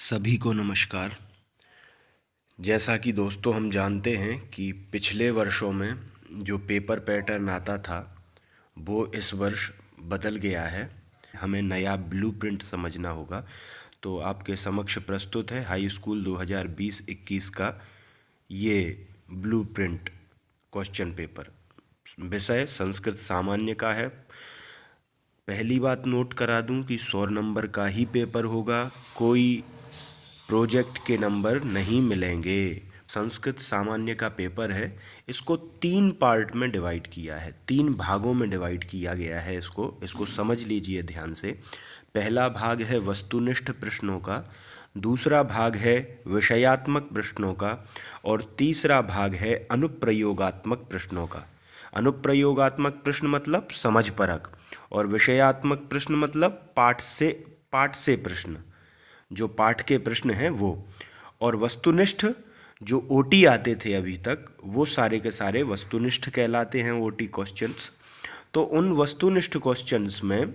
सभी को नमस्कार। जैसा कि दोस्तों हम जानते हैं कि पिछले वर्षों में जो पेपर पैटर्न आता था वो इस वर्ष बदल गया है। हमें नया ब्लूप्रिंट समझना होगा। तो आपके समक्ष प्रस्तुत है हाई स्कूल 2020-21 का ये ब्लूप्रिंट क्वेश्चन पेपर। विषय संस्कृत सामान्य का है। पहली बात नोट करा दूं कि 100 नंबर का ही पेपर होगा, कोई प्रोजेक्ट के नंबर नहीं मिलेंगे। संस्कृत सामान्य का पेपर है, इसको 3 पार्ट में डिवाइड किया है, 3 भागों में डिवाइड किया गया है। इसको समझ लीजिए ध्यान से। पहला भाग है वस्तुनिष्ठ प्रश्नों का, दूसरा भाग है विषयात्मक प्रश्नों का और तीसरा भाग है अनुप्रयोगात्मक प्रश्नों का। अनुप्रयोगात्मक प्रश्न मतलब समझ परक और विषयात्मक प्रश्न मतलब पाठ से प्रश्न, जो पाठ के प्रश्न हैं वो। और वस्तुनिष्ठ जो ओटी आते थे अभी तक, वो सारे के सारे वस्तुनिष्ठ कहलाते हैं, ओटी क्वेश्चंस। तो उन वस्तुनिष्ठ क्वेश्चंस में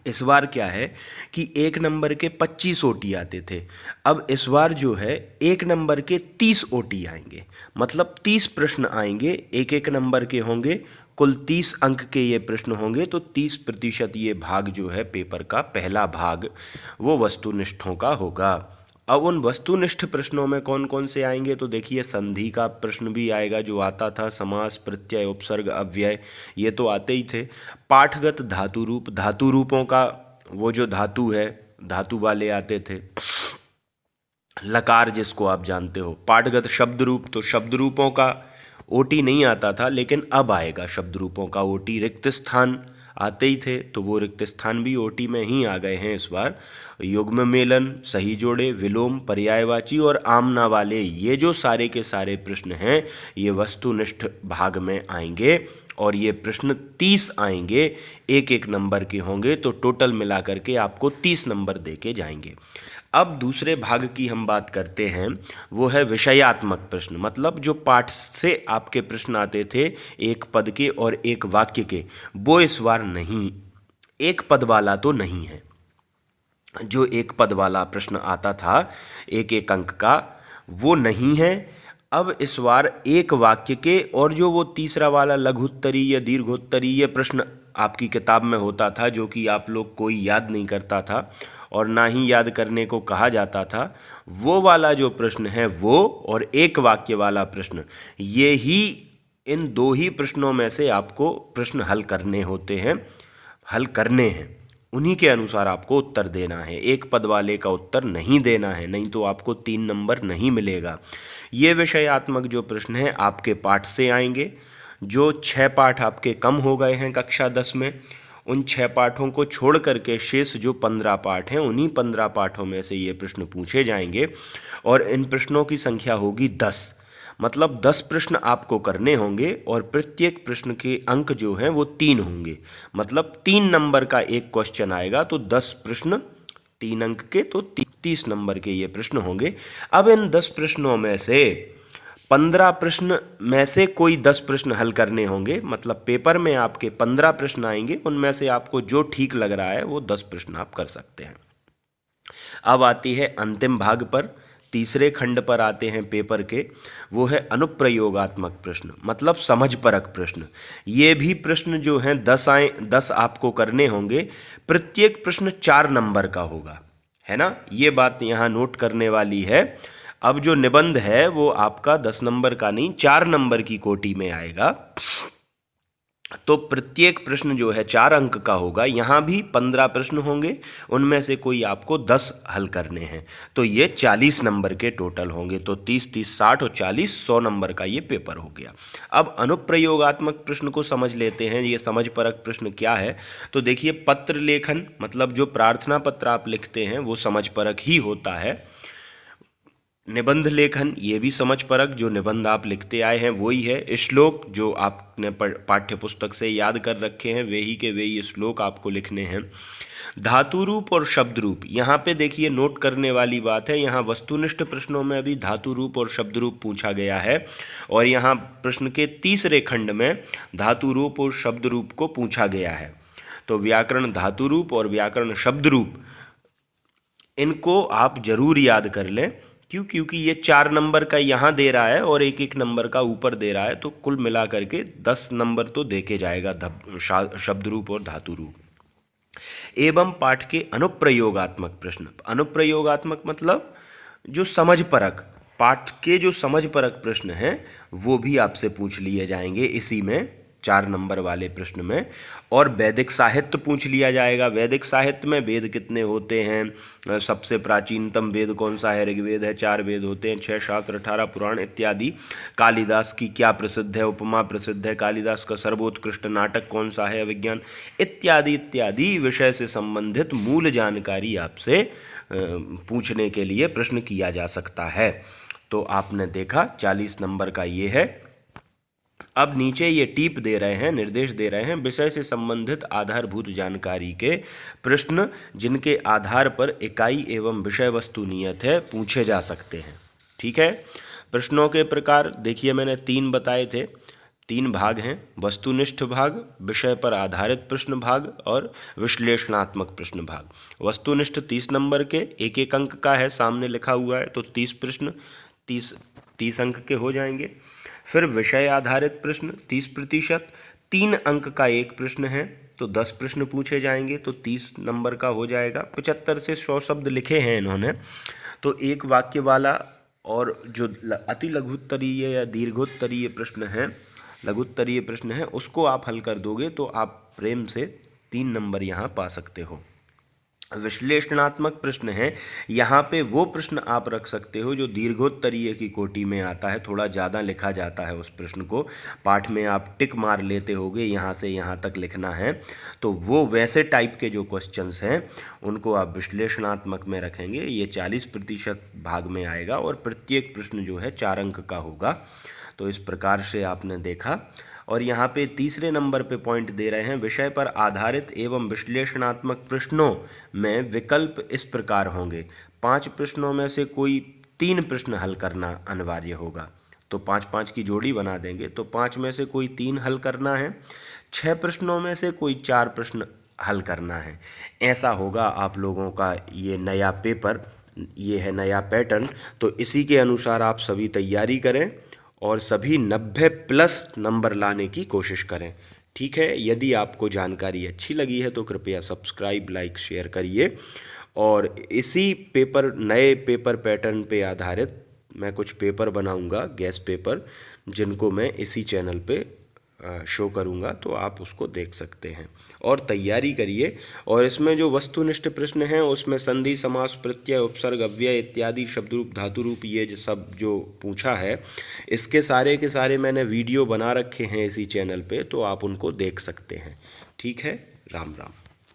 इस बार क्या है कि 1 नंबर के 25 ओटी आते थे। अब इस बार जो है 1 नंबर के 30 ओटी आएंगे, मतलब 30 प्रश्न आएंगे, 1-1 नंबर के होंगे, कुल 30 अंक के ये प्रश्न होंगे। तो 30% ये भाग जो है पेपर का पहला भाग वो वस्तुनिष्ठों का होगा। अब उन वस्तुनिष्ठ प्रश्नों में कौन कौन से आएंगे तो देखिए, संधि का प्रश्न भी आएगा जो आता था, समास, प्रत्यय, उपसर्ग, अव्यय, ये तो आते ही थे। पाठगत धातु रूप, धातु रूपों का वो जो धातु है, धातु वाले आते थे। लकार जिसको आप जानते हो। पाठगत शब्द रूप, तो शब्द रूपों का ओटी नहीं आता था, लेकिन अब आएगा शब्द रूपों का ओटी। रिक्त स्थान आते ही थे, तो वो रिक्त स्थान भी ओटी में ही आ गए हैं इस बार। युग्म मेलन, सही जोड़े, विलोम, पर्यायवाची और आमना वाले, ये जो सारे के सारे प्रश्न हैं ये वस्तुनिष्ठ भाग में आएंगे। और ये प्रश्न 30 आएंगे, 1-1 नंबर के होंगे, तो टोटल मिला करके आपको 30 नंबर दे के जाएंगे। अब दूसरे भाग की हम बात करते हैं, वो है विषयात्मक प्रश्न, मतलब जो पाठ से आपके प्रश्न आते थे, 1 पद के और 1 वाक्य के, वो इस बार नहीं। 1 पद वाला तो नहीं है। जो 1 पद वाला प्रश्न आता था 1-1 अंक का, वो नहीं है। अब इस बार 1 वाक्य के और जो वो तीसरा वाला लघुत्तरीय दीर्घोत्तरीय प्रश्न आपकी किताब में होता था, जो कि आप लोग कोई याद नहीं करता था और ना ही याद करने को कहा जाता था, वो वाला जो प्रश्न है वो, और 1 वाक्य वाला प्रश्न, ये ही, इन 2 ही प्रश्नों में से आपको प्रश्न हल करने हैं। उन्हीं के अनुसार आपको उत्तर देना है। 1 पद वाले का उत्तर नहीं देना है, नहीं तो आपको 3 नंबर नहीं मिलेगा। ये विषयात्मक जो प्रश्न है आपके पाठ से आएंगे। जो 6 पाठ आपके कम हो गए हैं कक्षा 10 में, उन 6 पाठों को छोड़ करके शेष जो 15 पाठ हैं, उन्हीं 15 पाठों में से ये प्रश्न पूछे जाएंगे। और इन प्रश्नों की संख्या होगी 10, मतलब 10 प्रश्न आपको करने होंगे और प्रत्येक प्रश्न के अंक जो हैं वो 3 होंगे, मतलब 3 नंबर का एक क्वेश्चन आएगा। तो 10 प्रश्न 3 अंक के, तो 30 नंबर के ये प्रश्न होंगे। अब इन 10 प्रश्नों में से 15 प्रश्न में से कोई 10 प्रश्न हल करने होंगे, मतलब पेपर में आपके 15 प्रश्न आएंगे, उनमें से आपको जो ठीक लग रहा है वो 10 प्रश्न आप कर सकते हैं। अब आती है अंतिम भाग पर, तीसरे खंड पर आते हैं पेपर के, वो है अनुप्रयोगात्मक प्रश्न, मतलब समझ परक प्रश्न। ये भी प्रश्न जो हैं 10 आपको करने होंगे। प्रत्येक प्रश्न 4 नंबर का होगा, है ना, ये बात यहाँ नोट करने वाली है। अब जो निबंध है वो आपका 10 नंबर का नहीं, 4 नंबर की कोटि में आएगा। तो प्रत्येक प्रश्न जो है 4 अंक का होगा। यहाँ भी 15 प्रश्न होंगे, उनमें से कोई आपको 10 हल करने हैं, तो ये 40 नंबर के टोटल होंगे। तो 30, 30, 60 और 40, 100 नंबर का ये पेपर हो गया। अब अनुप्रयोगात्मक प्रश्न को समझ लेते हैं। ये समझ परक प्रश्न क्या है तो देखिए, पत्र लेखन, मतलब जो प्रार्थना पत्र आप लिखते हैं वो समझ परक ही होता है। निबंध लेखन, ये भी समझ परक, जो निबंध आप लिखते आए हैं वही है। श्लोक, जो आपने पाठ्य पुस्तक से याद कर रखे हैं वे ही के वे ही श्लोक आपको लिखने हैं। धातु रूप और शब्द रूप, यहाँ पे देखिए नोट करने वाली बात है, यहाँ वस्तुनिष्ठ प्रश्नों में भी धातु रूप और शब्द रूप पूछा गया है, और यहाँ प्रश्न के तीसरे खंड में धातु रूप और शब्द रूप को पूछा गया है। तो व्याकरण धातु रूप और व्याकरण शब्द रूप, इनको आप जरूर याद कर लें। क्योंकि ये 4 नंबर का यहाँ दे रहा है और एक एक नंबर का ऊपर दे रहा है, तो कुल मिला करके 10 नंबर तो देके जाएगा शब्द रूप और धातु रूप। एवं पाठ के अनुप्रयोगात्मक प्रश्न। अनुप्रयोगात्मक मतलब जो समझ परक, पाठ के जो समझ परक प्रश्न हैं वो भी आपसे पूछ लिए जाएंगे इसी में 4 नंबर वाले प्रश्न में। और वैदिक साहित्य पूछ लिया जाएगा। वैदिक साहित्य में वेद कितने होते हैं, सबसे प्राचीनतम वेद कौन सा है, ऋग्वेद है, 4 वेद होते हैं, 6 शास्त्र, 18 पुराण इत्यादि। कालिदास की क्या प्रसिद्ध है, उपमा प्रसिद्ध है, कालिदास का सर्वोत्कृष्ट नाटक कौन सा है, अभिज्ञान इत्यादि इत्यादि विषय से संबंधित मूल जानकारी आपसे पूछने के लिए प्रश्न किया जा सकता है। तो आपने देखा 40 नंबर का ये है। अब नीचे ये टिप दे रहे हैं, निर्देश दे रहे हैं, विषय से संबंधित आधारभूत जानकारी के प्रश्न जिनके आधार पर इकाई एवं विषय वस्तु नियत है पूछे जा सकते हैं। ठीक है। प्रश्नों के प्रकार देखिए, मैंने 3 बताए थे। 3 भाग हैं, वस्तुनिष्ठ भाग, विषय पर आधारित प्रश्न भाग और विश्लेषणात्मक प्रश्न भाग। वस्तुनिष्ठ 30 नंबर के, एक एक अंक का है, सामने लिखा हुआ है, तो 30 प्रश्न 30 अंक के हो जाएंगे। फिर विषय आधारित प्रश्न 30%, 3 अंक का एक प्रश्न है तो 10 प्रश्न पूछे जाएंगे, तो 30 नंबर का हो जाएगा। 75 से 100 शब्द लिखे हैं इन्होंने, तो एक वाक्य वाला और जो अति लघुत्तरीय या दीर्घोत्तरीय प्रश्न है, लघुत्तरीय प्रश्न है, उसको आप हल कर दोगे तो आप प्रेम से 3 नंबर यहाँ पा सकते हो। विश्लेषणात्मक प्रश्न है, यहाँ पे वो प्रश्न आप रख सकते हो जो दीर्घोत्तरीय की कोटि में आता है, थोड़ा ज़्यादा लिखा जाता है उस प्रश्न को, पाठ में आप टिक मार लेते होगे यहाँ से यहाँ तक लिखना है, तो वो वैसे टाइप के जो क्वेश्चंस हैं उनको आप विश्लेषणात्मक में रखेंगे। ये 40% भाग में आएगा और प्रत्येक प्रश्न जो है 4 अंक का होगा। तो इस प्रकार से आपने देखा। और यहाँ पे तीसरे नंबर पे पॉइंट दे रहे हैं, विषय पर आधारित एवं विश्लेषणात्मक प्रश्नों में विकल्प इस प्रकार होंगे। 5 प्रश्नों में से कोई 3 प्रश्न हल करना अनिवार्य होगा, तो 5-5 की जोड़ी बना देंगे, तो 5 में से कोई 3 हल करना है, 6 प्रश्नों में से कोई 4 प्रश्न हल करना है। ऐसा होगा आप लोगों का ये नया पेपर, ये है नया पैटर्न। तो इसी के अनुसार आप सभी तैयारी करें और सभी 90+ नंबर लाने की कोशिश करें। ठीक है। यदि आपको जानकारी अच्छी लगी है तो कृपया सब्सक्राइब, लाइक, शेयर करिए। और इसी पेपर, नए पेपर पैटर्न पे आधारित मैं कुछ पेपर बनाऊंगा, गेस्ट पेपर, जिनको मैं इसी चैनल पे शो करूंगा, तो आप उसको देख सकते हैं और तैयारी करिए। और इसमें जो वस्तुनिष्ठ प्रश्न हैं उसमें संधि, समास, प्रत्यय, उपसर्ग, अव्यय इत्यादि, शब्द रूप, धातु रूप, ये जो सब जो पूछा है, इसके सारे के सारे मैंने वीडियो बना रखे हैं इसी चैनल पे, तो आप उनको देख सकते हैं। ठीक है। राम राम।